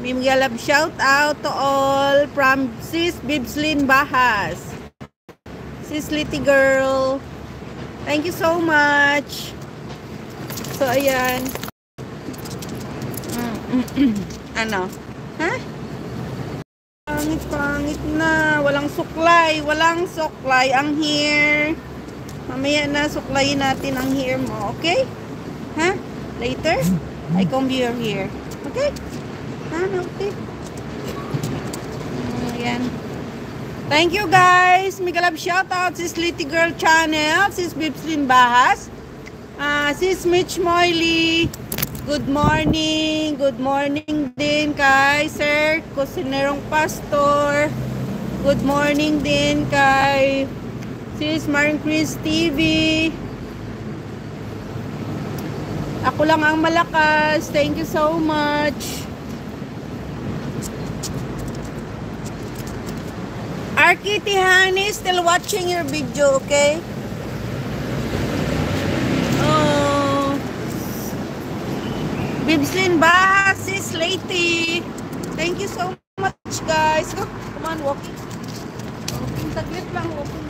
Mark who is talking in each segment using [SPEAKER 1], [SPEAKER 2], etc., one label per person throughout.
[SPEAKER 1] Mega love shout out to all from Sis Bibslin Bahas. Sis Litty Girl. Thank you so much. So, ayan. Ano? Ha? Pangit na. Walang suklay. Walang suklay ang hair. Mamaya na suklayin natin ang hair mo. Okay? Ha? Later? I comb your hair. Okay? Ha? Okay? Ayan. Thank you guys. Mega love shout out Sis Litty Girl channel. Sis Bibslin Bahas. Sis Mitch Moily. Good morning. Good morning din kay Sir Kusinerong Pastor. Good morning din kay Sis Maring Chris TV. Ako lang ang malakas. Thank you so much. Arky Tihani, still watching your video, okay? Oh. Bibslin Bahas, Sis Lady. Thank you so much, guys. Come on, walking. Walking, taglit lang. Walking.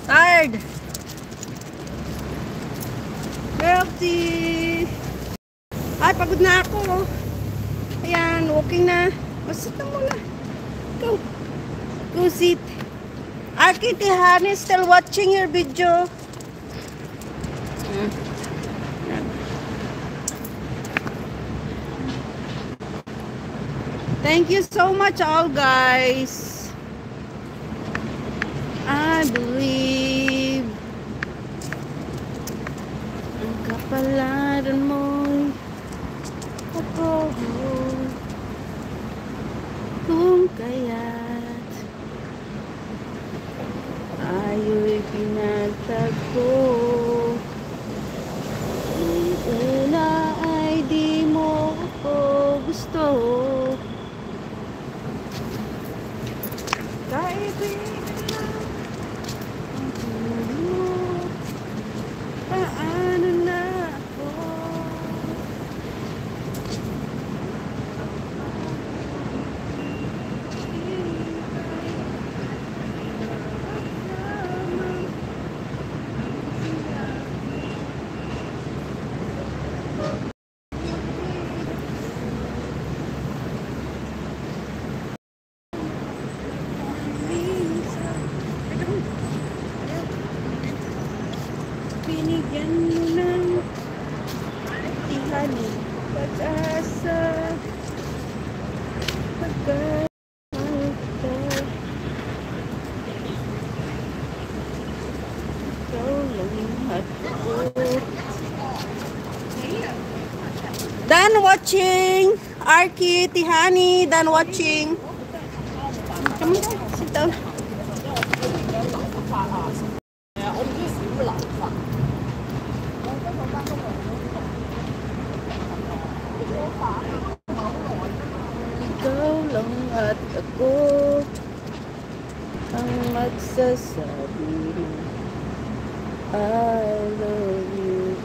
[SPEAKER 1] Tired. Healthy. Ay, pagod na ako. Ayan, walking na. Sit na muna. Go. Go sit. Arky Tihani, still watching your video. Thank you so much all guys. I believe ang kapalaran mo'y ako kung kaya't tayo'y pinagtagpo. Nung una ay di mo ako gusto. Kaibigan paano na ako? Binigyan mo ng tihani, pag-asa, pagkakalita. Ikaw lang at ako. Done watching. Arky Tihani, done watching. Come on, sit down. Ikaw lang at ako ang magsasabi I love you.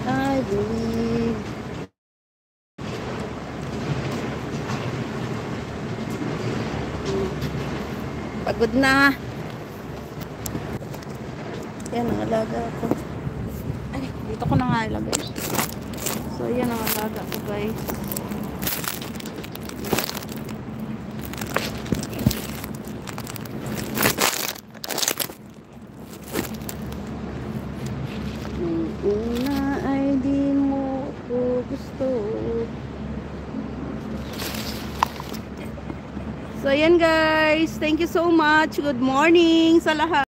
[SPEAKER 1] I believe. Pagod na. Yan ang alaga ko. Ay, dito ko na nga ilagay. So, yan ang alaga ko guys. Una ay di mo ko gusto. So, ayan guys. Thank you so much. Good morning sa lahat.